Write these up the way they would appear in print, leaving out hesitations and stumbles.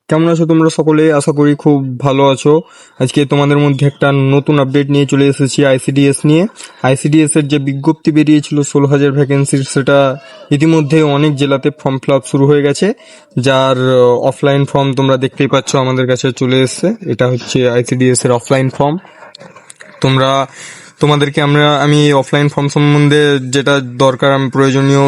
কেমন আছো তোমরা সকলে? আশা করি খুব ভালো আছো। আজকে তোমাদের মধ্যে একটা নতুন আপডেট নিয়ে চলে এসেছি আইসিডিএস নিয়ে। আইসিডিএস এর যে বিজ্ঞপ্তি বেরিয়েছিল 16,000 ভ্যাকেন্সির, সেটা ইতিমধ্যে অনেক জেলাতে ফর্ম ফিল আপ শুরু হয়ে গেছে। যার অফলাইন ফর্ম তোমরা দেখতেই পাচ্ছ আমাদের কাছে চলে এসছে। এটা হচ্ছে আইসিডিএস এর অফলাইন ফর্ম। তোমাদেরকে আমি অফলাইন ফর্ম সম্বন্ধে যেটা দরকার, আমি প্রয়োজনীয়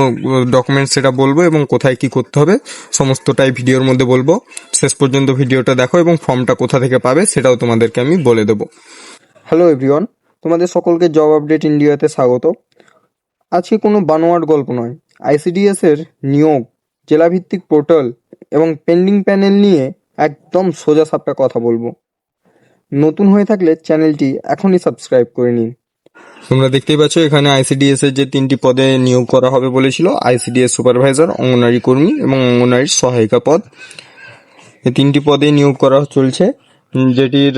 ডকুমেন্টস সেটা বলবো এবং কোথায় কি করতে হবে সমস্তটাই ভিডিওর মধ্যে বলবো। শেষ পর্যন্ত ভিডিওটা দেখো এবং ফর্মটা কোথা থেকে পাবে সেটাও তোমাদেরকে আমি বলে দেবো। হ্যালো এভরিওয়ান, তোমাদের সকলকে জব আপডেট ইন্ডিয়াতে স্বাগত। আজকে কোনো বানোয়াট গল্প নয়, আইসিডিএস এর নিয়োগ, জেলাভিত্তিক পোর্টাল এবং পেন্ডিং প্যানেল নিয়ে একদম সোজা সাপটা কথা বলবো। নতুন হয়ে থাকলে চ্যানেলটি এখনই সাবস্ক্রাইব করে নিন। তোমরা দেখতেই পাচ্ছ এখানে আইসিডিএস এর যে 3টি পদে নিয়োগ করা হবে বলেছিল, আইসিডিএস সুপারভাইজার, অঙ্গনারী কর্মী এবং অঙ্গনারীর সহায়িকা পদ, এই 3টি পদে নিয়োগ করা চলছে। যেটির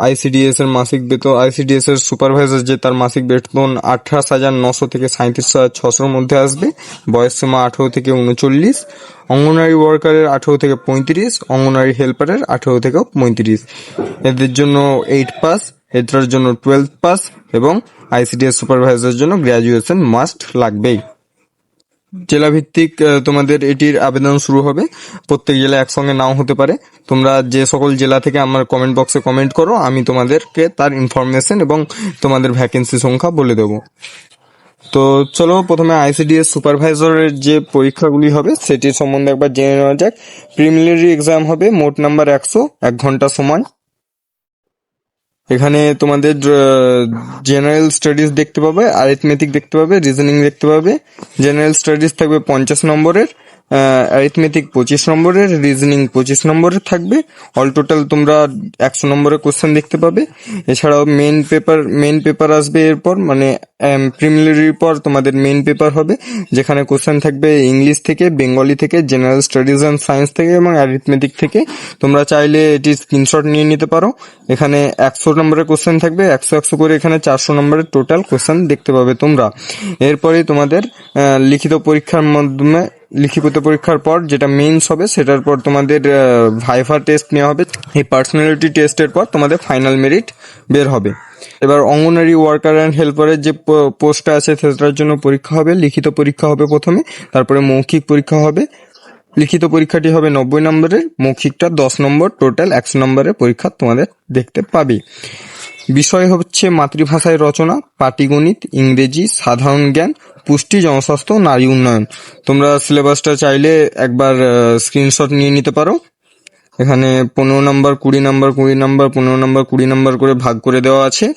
আইসিডিএস এর মাসিক বেতন, আইসিডিএস এর সুপারভাইজার যে তার মাসিক বেতন 28,900 থেকে 37,600 মধ্যে আসবে। বয়স সীমা 18 থেকে 39। অঙ্গনারী ওয়ার্কারের 18 থেকে 35, অঙ্গনারী হেল্পারের 18 থেকে 35। এদের জন্য 8 পাস, এটার জন্য 12 পাস এবং আইসিডিএস সুপারভাইজারের জন্য গ্র্যাজুয়েশন মাস্ট লাগবেই। জেলাভিত্তিক তোমাদের এটির আবেদন শুরু হবে। প্রত্যেক জেলা একসঙ্গে নাও হতে পারে। তোমরা যে সকল জেলা থেকে আমার কমেন্ট বক্সে কমেন্ট করো, আমি তোমাদেরকে তার ইনফরমেশন এবং তোমাদের ভ্যাকেন্সি সংখ্যা বলে দেবো। তো চলো প্রথমে আইসিডিএস সুপারভাইজারের যে পরীক্ষাগুলি হবে সেটির সম্বন্ধে একবার জেনে নেওয়া যাক। প্রিলিমিনারি এক্সাম হবে, মোট নাম্বার 100, 1 ঘন্টা সময়। এখানে তোমাদের জেনারেল স্টাডিজ দেখতে পাবে, অ্যারিথমেটিক দেখতে পাবে, রিজনিং দেখতে পাবে। জেনারেল স্টাডিজ থাকবে 50 নম্বরের, অ্যারিথমেটিক 25 নম্বরের, রিজনিং 25 নম্বরের থাকবে। অল টোটাল তোমরা 100 নম্বরের কোশ্চেন দেখতে পাবে। এছাড়াও মেন পেপার আসবে এরপর, মানে প্রিলিমিনারির পর তোমাদের মেন পেপার হবে, যেখানে কোশ্চেন থাকবে ইংলিশ থেকে, বেঙ্গলি থেকে, জেনারেল স্টাডিজ অ্যান্ড সায়েন্স থেকে এবং অ্যারিথমেটিক থেকে। তোমরা চাইলে এটি স্ক্রিনশট নিয়ে নিতে পারো। এখানে 100 নম্বরের কোশ্চেন থাকবে, 100 করে এখানে 400 নম্বরের টোটাল কোশ্চেন দেখতে পাবে তোমরা। এরপরে তোমাদের লিখিত পরীক্ষার পর যেটা মেইনস হবে, সেটার পর তোমাদের ভাইভা টেস্ট নেওয়া হবে। এই পার্সোনালিটি টেস্টের পর তোমাদের ফাইনাল মেরিট বের হবে। এবার অঙ্গনারী ওয়ার্কার অ্যান্ড হেল্পারের যে পোস্টটা আছে সেটার জন্য পরীক্ষা হবে। লিখিত পরীক্ষা হবে প্রথমে, তারপরে মৌখিক পরীক্ষা হবে। লিখিত পরীক্ষাটি হবে 90 নম্বরের, মৌখিকটা 10 নম্বর, টোটাল 100 নম্বরের পরীক্ষা তোমাদের দেখতে পাবে। বিষয় হচ্ছে মাতৃভাষায় রচনা, পাটিগণিত, ইংরেজি, সাধারণ জ্ঞান, পুষ্টি, জনস্বাস্থ্য, নারী উন্নয়ন। তোমরা সিলেবাসটা চাইলে একবার স্ক্রিনশট নিয়ে নিতে পারো। এখানে 15 নম্বর, 20 নম্বর, 20 নম্বর, 15 নম্বর, 20 নম্বর করে ভাগ করে দেওয়া আছে।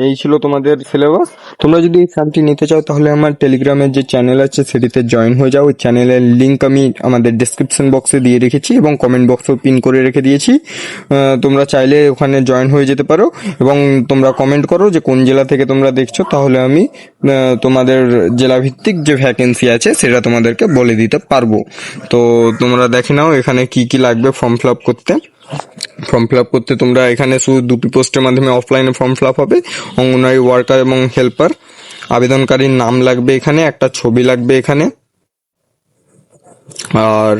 এই ছিল তোমাদের সিলেবাস। তোমরা যদি এই এক্সামটি নিতে চাও তাহলে আমার টেলিগ্রামের যে চ্যানেল আছে সেটিতে জয়েন হয়ে যাও। ওই চ্যানেলের লিঙ্ক আমি আমাদের ডেসক্রিপশন বক্সে দিয়ে রেখেছি এবং কমেন্ট বক্সেও পিন করে রেখে দিয়েছি। তোমরা চাইলে ওখানে জয়েন হয়ে যেতে পারো এবং তোমরা কমেন্ট করো যে কোন জেলা থেকে তোমরা দেখছো, তাহলে আমি তোমাদের জেলাভিত্তিক যে ভ্যাকেন্সি আছে সেটা তোমাদেরকে বলে দিতে পারবো। তো তোমরা দেখে নাও এখানে কি কি লাগবে ফর্ম ফিল আপ করতে। ফর্ম ফিল আপ করতে তোমরা এখানে শুধু 2টি পোস্টের মাধ্যমে অফলাইনে ফর্ম ফিল আপ হবে, অঙ্গনওয়াড়ি ওয়ার্কার এবং হেল্পার। আবেদনকারীর নাম লাগবে এখানে, একটা ছবি লাগবে এখানে, আর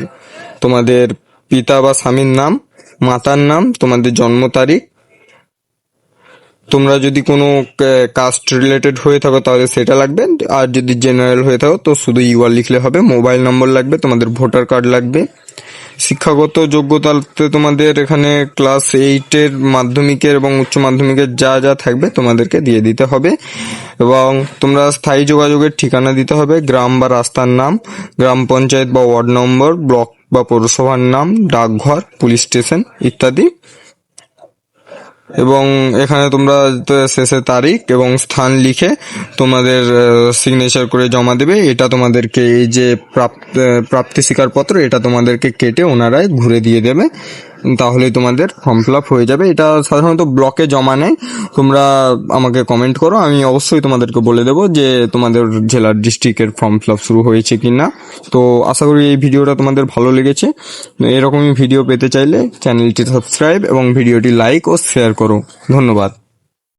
তোমাদের পিতা বা স্বামীর নাম, মাতার নাম, তোমাদের জন্ম তারিখ। তোমরা যদি কোনো কাস্ট রিলেটেড হয়ে থাকো তাহলে সেটা লাগবে, আর যদি জেনারেল হয়ে থাকো তো শুধু ইউআর লিখলে হবে। মোবাইল নম্বর লাগবে, তোমাদের ভোটার কার্ড লাগবে। শিক্ষাগত যোগ্যতাতে তোমাদের এখানে ক্লাস 8-এর, মাধ্যমিকের এবং উচ্চ মাধ্যমিকের যা যা থাকবে তোমাদেরকে দিয়ে দিতে হবে। এবং তোমরা স্থায়ী যোগাযোগের ঠিকানা দিতে হবে, গ্রাম বা রাস্তার নাম, গ্রাম পঞ্চায়েত বা ওয়ার্ড নম্বর, ব্লক বা পৌরসভার নাম, ডাকঘর, পুলিশ স্টেশন ইত্যাদি। এবং এখানে তোমরা শেষে তারিখ এবং স্থান লিখে তোমাদের সিগনেচার করে জমা দেবে। এটা তোমাদেরকে এই যে প্রাপ্তি স্বীকারপত্র, এটা তোমাদেরকে কেটে ওনারাই ঘুরে দিয়ে দেবে, তাহলেই তোমাদের ফর্ম ফিল আপ হয়ে যাবে। এটা সাধারণত ব্লকে জমা নেয়। তোমরা আমাকে কমেন্ট করো, আমি অবশ্যই তোমাদেরকে বলে দেবো যে তোমাদের জেলার ডিস্ট্রিক্টের ফর্ম ফিল আপ শুরু হয়েছে কি না। তো আশা করি এই ভিডিওটা তোমাদের ভালো লেগেছে। এরকমই ভিডিও পেতে চাইলে চ্যানেলটি সাবস্ক্রাইব এবং ভিডিওটি লাইক ও শেয়ার করো। ধন্যবাদ।